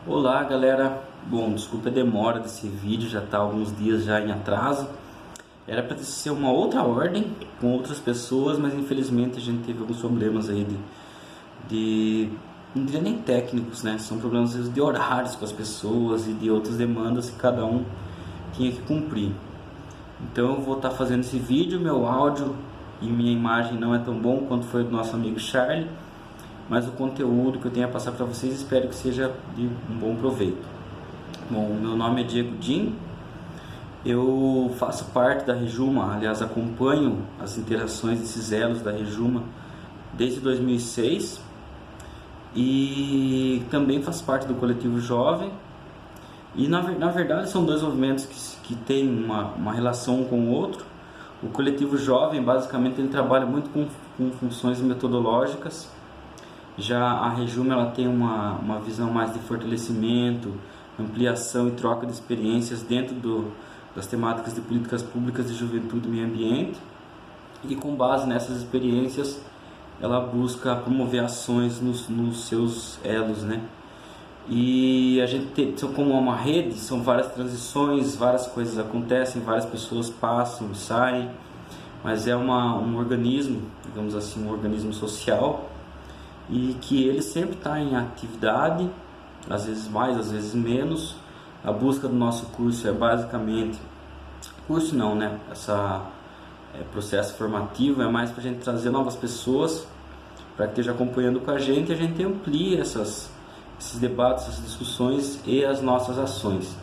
Olá galera, bom, desculpa a demora desse vídeo, já está alguns dias já em atraso. Era para ser uma outra ordem com outras pessoas, mas infelizmente a gente teve alguns problemas aí não diria nem técnicos, né? São problemas às vezes, de horários com as pessoas e de outras demandas que cada um tinha que cumprir. Então eu vou estar fazendo esse vídeo, meu áudio e minha imagem não é tão bom quanto foi do nosso amigo Charlie, mas o conteúdo que eu tenho a passar para vocês espero que seja de um bom proveito. Bom, meu nome é Diego Din, eu faço parte da Rejuma, aliás acompanho as interações desses elos da Rejuma desde 2006 e também faço parte do coletivo jovem. E na verdade são dois movimentos que têm uma relação um com o outro. O coletivo jovem basicamente ele trabalha muito com funções metodológicas. Já a Rejuma ela tem uma visão mais de fortalecimento, ampliação e troca de experiências dentro das temáticas de políticas públicas de juventude e meio ambiente. E com base nessas experiências, ela busca promover ações nos seus elos, né? E a gente tem, como uma rede, são várias transições, várias coisas acontecem, várias pessoas passam e saem, mas é um organismo, digamos assim, um organismo social, e que ele sempre está em atividade, às vezes mais, às vezes menos. A busca do nosso curso é basicamente, curso não, né? Processo formativo é mais para a gente trazer novas pessoas para que esteja acompanhando com a gente e a gente amplie esses debates, essas discussões e as nossas ações.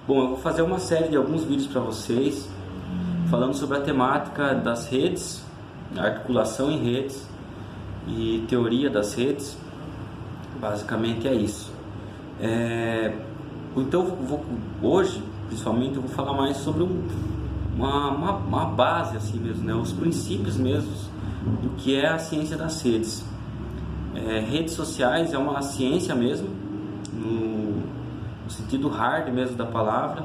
Bom, eu vou fazer uma série de alguns vídeos para vocês falando sobre a temática das redes, a articulação em redes e teoria das redes. Basicamente é isso. Então hoje, principalmente, eu vou falar mais sobre uma base assim mesmo, né? Os princípios mesmos do que é a ciência das redes. Redes sociais é uma ciência mesmo, no sentido hard mesmo da palavra.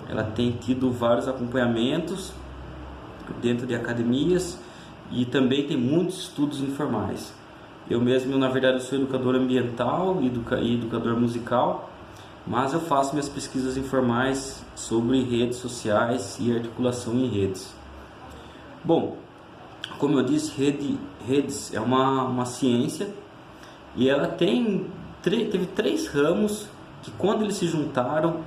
Ela tem tido vários acompanhamentos dentro de academias e também tem muitos estudos informais. Eu mesmo, na verdade, eu sou educador ambiental e educador musical, mas eu faço minhas pesquisas informais sobre redes sociais e articulação em redes. Bom, como eu disse, redes é uma ciência e ela teve três ramos que, quando eles se juntaram,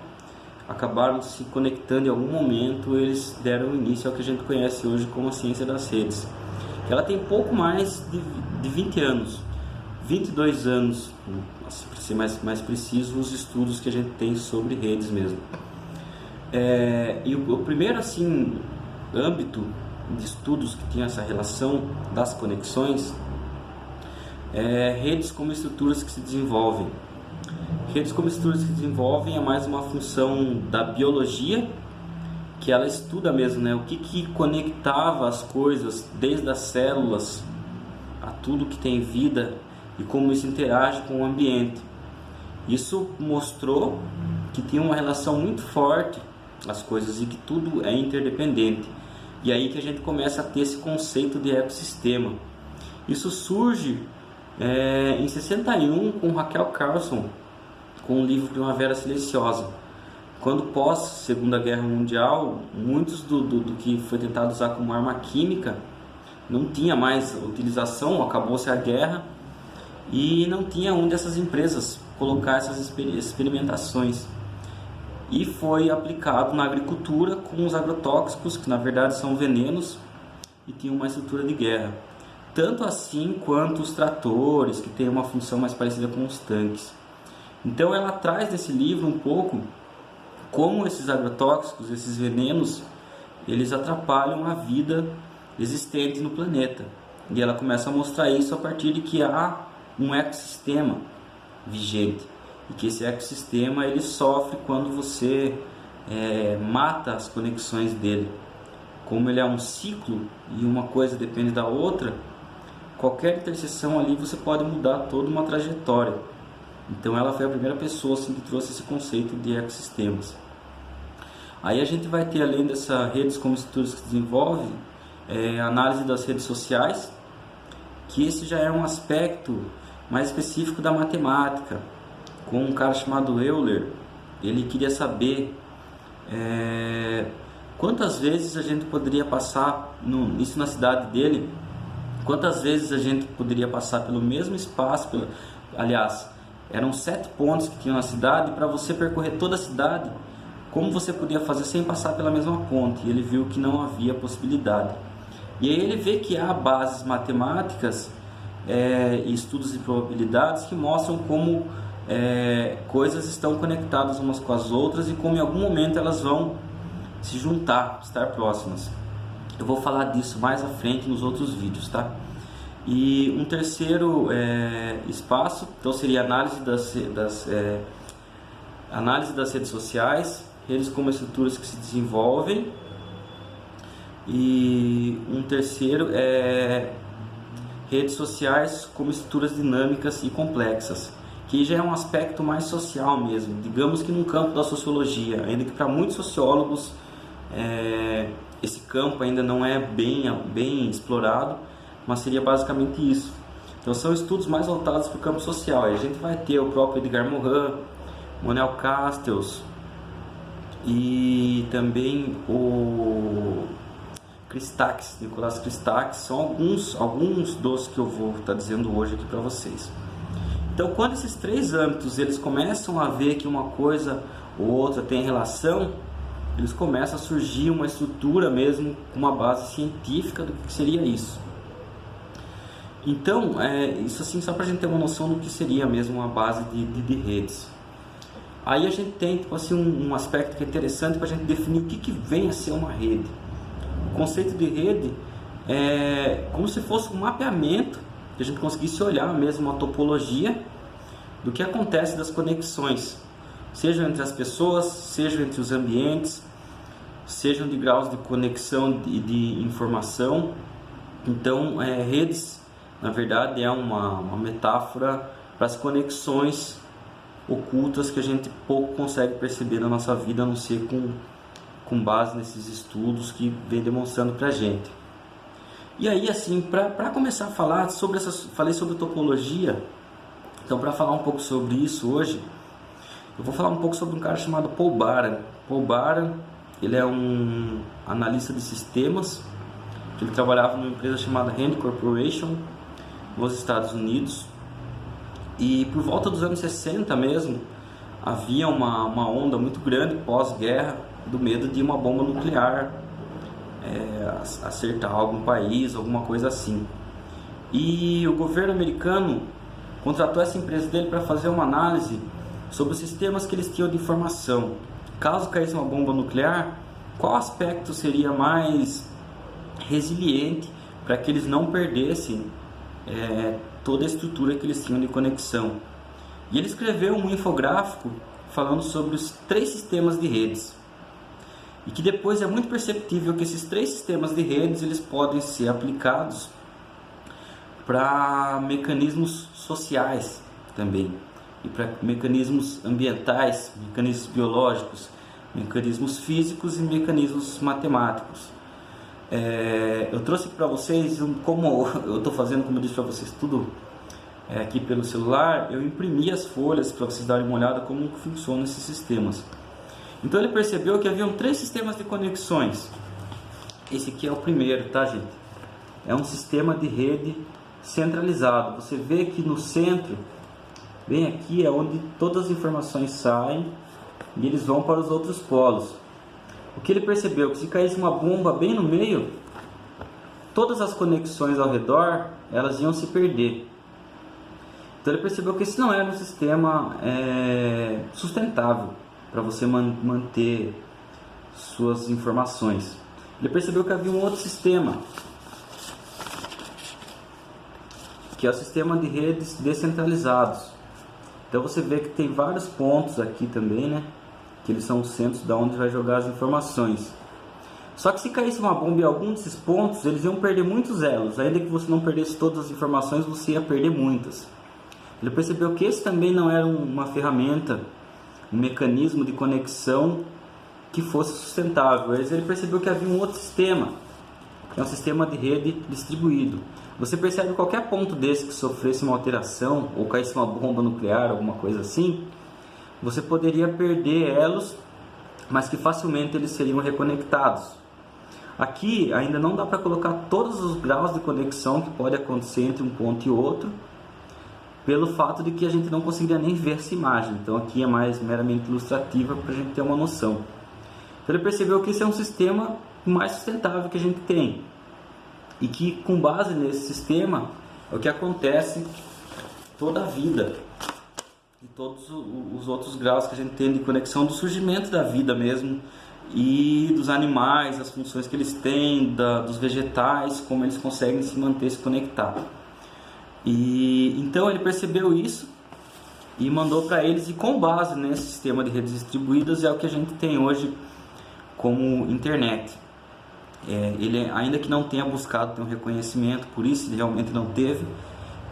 acabaram se conectando em algum momento, eles deram início ao que a gente conhece hoje como a ciência das redes. Ela tem pouco mais de 20 anos, 22 anos, para ser mais preciso, os estudos que a gente tem sobre redes mesmo. E o primeiro assim, âmbito de estudos que tem essa relação das conexões redes como estruturas que se desenvolvem. Redes como estruturas que se desenvolvem é mais uma função da biologia, que ela estuda mesmo, né, o que conectava as coisas, desde as células a tudo que tem vida e como isso interage com o ambiente. Isso mostrou que tem uma relação muito forte as coisas e que tudo é interdependente. E aí que a gente começa a ter esse conceito de ecossistema. Isso surge em 61 com Rachel Carson, com o livro Primavera Silenciosa. Quando pós Segunda Guerra Mundial, muitos do que foi tentado usar como arma química não tinha mais utilização, acabou-se a guerra e não tinha onde essas empresas colocar essas experimentações. E foi aplicado na agricultura com os agrotóxicos, que na verdade são venenos e tinham uma estrutura de guerra. Tanto assim quanto os tratores, que têm uma função mais parecida com os tanques. Então ela traz nesse livro um pouco como esses agrotóxicos, esses venenos, eles atrapalham a vida existente no planeta. E ela começa a mostrar isso a partir de que há um ecossistema vigente. E que esse ecossistema ele sofre quando você mata as conexões dele. Como ele é um ciclo e uma coisa depende da outra, qualquer interseção ali você pode mudar toda uma trajetória. Então ela foi a primeira pessoa assim, que trouxe esse conceito de ecossistemas. Aí a gente vai ter, além dessa redes como estruturas que se desenvolve, análise das redes sociais, que esse já é um aspecto mais específico da matemática. com um cara chamado Euler. Ele queria saber quantas vezes a gente poderia passar, isso na cidade dele, quantas vezes a gente poderia passar pelo mesmo espaço, aliás, eram 7 pontos que tinham na cidade, para você percorrer toda a cidade, como você podia fazer sem passar pela mesma ponte. E ele viu que não havia possibilidade. E aí ele vê que há bases matemáticas e estudos de probabilidades que mostram como coisas estão conectadas umas com as outras e como em algum momento elas vão se juntar, estar próximas. Eu vou falar disso mais à frente nos outros vídeos, tá? E um terceiro espaço, então, seria análise análise das redes sociais, redes como estruturas que se desenvolvem. E um terceiro é redes sociais como estruturas dinâmicas e complexas, que já é um aspecto mais social mesmo, digamos que no campo da sociologia, ainda que para muitos sociólogos esse campo ainda não é bem explorado, mas seria basicamente isso. Então são estudos mais voltados para o campo social. Aí a gente vai ter o próprio Edgar Morin, Manuel Castells e também o Nicolas Christakis, são alguns dos que eu vou estar dizendo hoje aqui para vocês. Então, quando esses 3 âmbitos eles começam a ver que uma coisa ou outra tem relação, eles começam a surgir uma estrutura mesmo, uma base científica do que seria isso. Então, isso assim, só para a gente ter uma noção do que seria mesmo uma base de redes. Aí a gente tem tipo assim, um aspecto que é interessante para a gente definir o que vem a ser uma rede. O conceito de rede é como se fosse um mapeamento, que a gente conseguisse olhar mesmo uma topologia do que acontece das conexões, sejam entre as pessoas, sejam entre os ambientes, sejam de graus de conexão e de informação. Então, redes, na verdade, é uma metáfora para as conexões ocultas que a gente pouco consegue perceber na nossa vida, a não ser com base nesses estudos que vem demonstrando para a gente. E aí, assim, para começar a falar sobre falei sobre topologia, então para falar um pouco sobre isso hoje, eu vou falar um pouco sobre um cara chamado Paul Baran. Paul Baran, ele é um analista de sistemas, que ele trabalhava numa empresa chamada Rand Corporation, nos Estados Unidos, e por volta dos anos 60 mesmo, havia uma onda muito grande pós-guerra do medo de uma bomba nuclear acertar algum país, alguma coisa assim. E o governo americano contratou essa empresa dele para fazer uma análise sobre os sistemas que eles tinham de informação. Caso caísse uma bomba nuclear, qual aspecto seria mais resiliente para que eles não perdessem toda a estrutura que eles tinham de conexão. E ele escreveu um infográfico falando sobre os 3 sistemas de redes. E que depois é muito perceptível que esses 3 sistemas de redes eles podem ser aplicados para mecanismos sociais também, e para mecanismos ambientais, mecanismos biológicos, mecanismos físicos e mecanismos matemáticos. Eu trouxe aqui para vocês, como eu estou fazendo, como eu disse para vocês, tudo aqui pelo celular, eu imprimi as folhas para vocês darem uma olhada como funcionam esses sistemas. Então ele percebeu que haviam 3 sistemas de conexões. Esse aqui é o primeiro, tá, gente? É um sistema de rede centralizado. Você vê que no centro, bem aqui, é onde todas as informações saem e eles vão para os outros polos. O que ele percebeu? Que se caísse uma bomba bem no meio, todas as conexões ao redor, elas iam se perder. Então ele percebeu que esse não era um sistema sustentável para você manter suas informações. Ele percebeu que havia um outro sistema, que é o sistema de redes descentralizados. Então você vê que tem vários pontos aqui também, né? Que eles são os centros da onde vai jogar as informações. Só que se caísse uma bomba em algum desses pontos, eles iam perder muitos elos. Ainda que você não perdesse todas as informações, você ia perder muitas. Ele percebeu que esse também não era uma ferramenta, um mecanismo de conexão que fosse sustentável. Ele percebeu que havia um outro sistema, é um sistema de rede distribuído. Você percebe qualquer ponto desse que sofresse uma alteração ou caísse uma bomba nuclear, alguma coisa assim, você poderia perder elos, mas que facilmente eles seriam reconectados. Aqui ainda não dá para colocar todos os graus de conexão que pode acontecer entre um ponto e outro, pelo fato de que a gente não conseguiria nem ver essa imagem. Então aqui é mais meramente ilustrativa para a gente ter uma noção. Então ele percebeu que esse é um sistema mais sustentável que a gente tem, e que com base nesse sistema é o que acontece toda a vida e todos os outros graus que a gente tem de conexão do surgimento da vida mesmo, e dos animais, as funções que eles têm, dos vegetais, como eles conseguem se manter, se conectar. E então ele percebeu isso e mandou para eles, e com base nesse sistema de redes distribuídas é o que a gente tem hoje como internet. Ele, ainda que não tenha buscado ter um reconhecimento por isso, ele realmente não teve,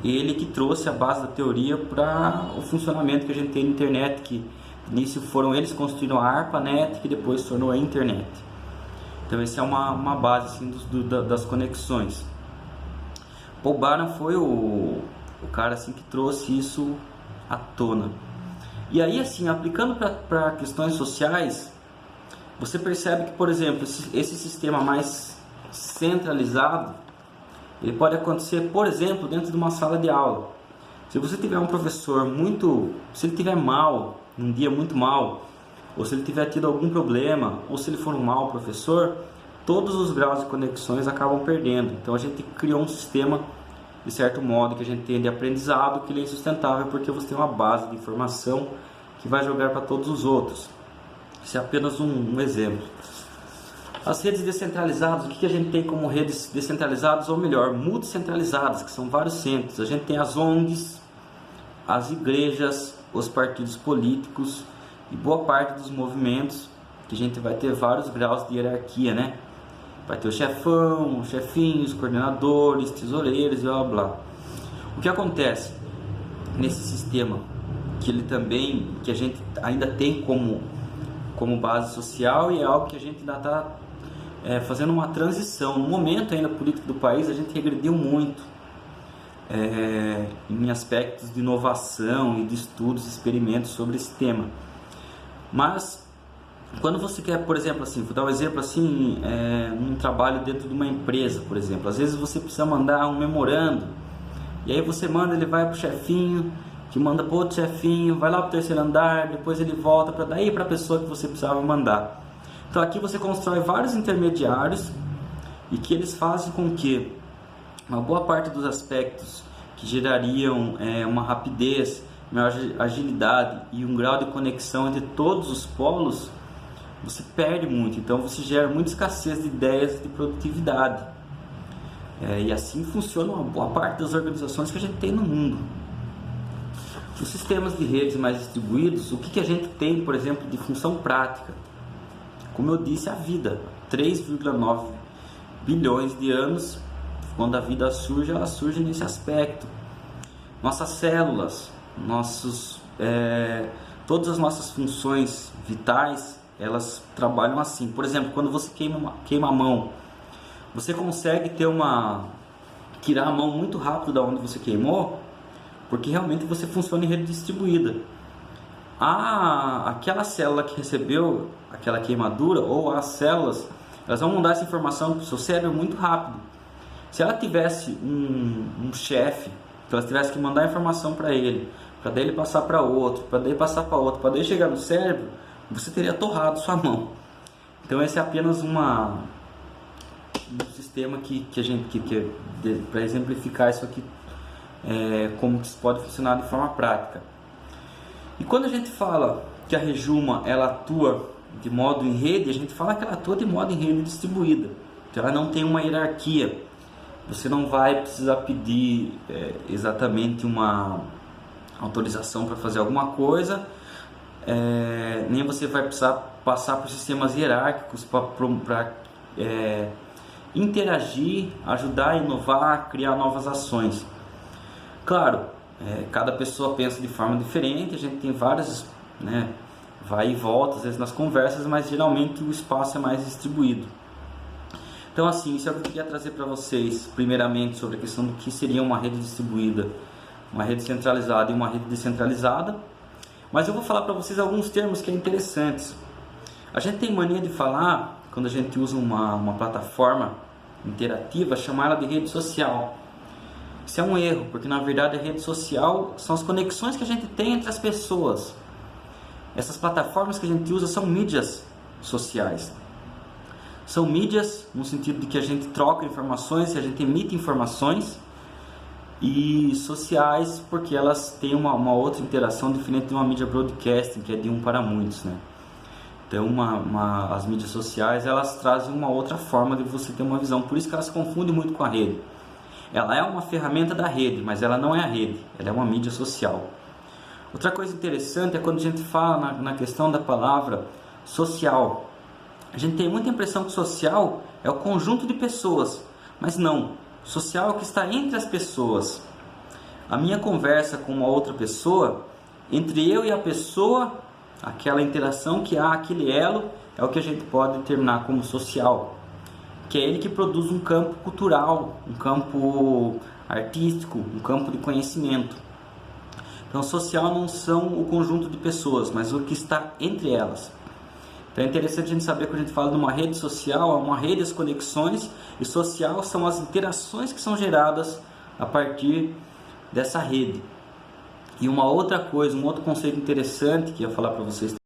ele que trouxe a base da teoria para o funcionamento que a gente tem na internet, que início foram eles que construíram a ARPANET, que depois se tornou a internet. Então essa é uma base assim, das conexões. Paul Barham foi o cara assim, que trouxe isso à tona. E aí, assim, aplicando para questões sociais, você percebe que, por exemplo, esse sistema mais centralizado, ele pode acontecer, por exemplo, dentro de uma sala de aula. Se você tiver um professor se ele tiver mal, um dia muito mal, ou se ele tiver tido algum problema, ou se ele for um mau professor, todos os graus de conexões acabam perdendo. Então a gente criou um sistema, de certo modo, que a gente tem de aprendizado, que ele é insustentável, porque você tem uma base de informação que vai jogar para todos os outros. Isso é apenas um exemplo. As redes descentralizadas, o que a gente tem como redes descentralizadas, ou melhor, multicentralizadas, que são vários centros. A gente tem as ONGs, as igrejas, os partidos políticos e boa parte dos movimentos, que a gente vai ter vários graus de hierarquia, né? Vai ter o chefão, os chefinhos, coordenadores, tesoureiros e blá blá. O que acontece nesse sistema, que a gente ainda tem como base social, e é algo que a gente ainda está fazendo uma transição. No momento ainda político do país, a gente regrediu muito em aspectos de inovação e de estudos, experimentos sobre esse tema. Mas quando você quer, por exemplo, assim, vou dar um exemplo assim, um trabalho dentro de uma empresa, por exemplo, às vezes você precisa mandar um memorando, e aí você manda, ele vai para o chefinho, que manda para outro chefinho, vai lá para o terceiro andar, depois ele volta para daí para a pessoa que você precisava mandar. Então aqui você constrói vários intermediários, e que eles fazem com que uma boa parte dos aspectos que gerariam uma rapidez, maior agilidade e um grau de conexão entre todos os polos, você perde muito. Então você gera muita escassez de ideias de produtividade. E assim funciona uma boa parte das organizações que a gente tem no mundo. Os sistemas de redes mais distribuídos, o que a gente tem, por exemplo, de função prática? Como eu disse, a vida, 3,9 bilhões de anos, quando a vida surge, ela surge nesse aspecto. Nossas células, todas as nossas funções vitais, elas trabalham assim. Por exemplo, quando você queima a mão, você consegue tirar a mão muito rápido da onde você queimou, porque realmente você funciona em rede distribuída. Aquela célula que recebeu aquela queimadura, ou as células, elas vão mandar essa informação para o seu cérebro muito rápido. Se ela tivesse um chefe, que ela tivesse que mandar a informação para ele, para daí ele passar para outro, para daí passar para outro, para daí chegar no cérebro, você teria torrado sua mão. Então esse é apenas um sistema que a gente para exemplificar isso aqui, como isso pode funcionar de forma prática. E quando a gente fala que a Rejuma ela atua de modo em rede, a gente fala que ela atua de modo em rede distribuída. Então ela não tem uma hierarquia. Você não vai precisar pedir exatamente uma autorização para fazer alguma coisa, nem você vai precisar passar por sistemas hierárquicos para interagir, ajudar a inovar, criar novas ações. Claro, cada pessoa pensa de forma diferente, a gente tem várias, vai e volta às vezes nas conversas, mas geralmente o espaço é mais distribuído. Então, assim, isso é o que eu queria trazer para vocês, primeiramente, sobre a questão do que seria uma rede distribuída, uma rede centralizada e uma rede descentralizada. Mas eu vou falar para vocês alguns termos que é interessantes. A gente tem mania de falar, quando a gente usa uma plataforma interativa, chamar ela de rede social. Isso é um erro, porque na verdade a rede social são as conexões que a gente tem entre as pessoas. Essas plataformas que a gente usa são mídias sociais. São mídias no sentido de que a gente troca informações, que a gente emite informações, e sociais porque elas têm uma outra interação diferente de uma mídia broadcasting, que é de um para muitos, né? Então as mídias sociais, elas trazem uma outra forma de você ter uma visão, por isso que elas se confundem muito com a rede. Ela é uma ferramenta da rede, mas ela não é a rede, ela é uma mídia social. Outra coisa interessante é quando a gente fala na questão da palavra social. A gente tem muita impressão que social é o conjunto de pessoas, mas não. Social é o que está entre as pessoas. A minha conversa com uma outra pessoa, entre eu e a pessoa, aquela interação que há, aquele elo, é o que a gente pode determinar como social, que é ele que produz um campo cultural, um campo artístico, um campo de conhecimento. Então, social não são o conjunto de pessoas, mas o que está entre elas. Então é interessante a gente saber que a gente fala de uma rede social, é uma rede das conexões, e social são as interações que são geradas a partir dessa rede. E uma outra coisa, um outro conceito interessante que eu ia falar para vocês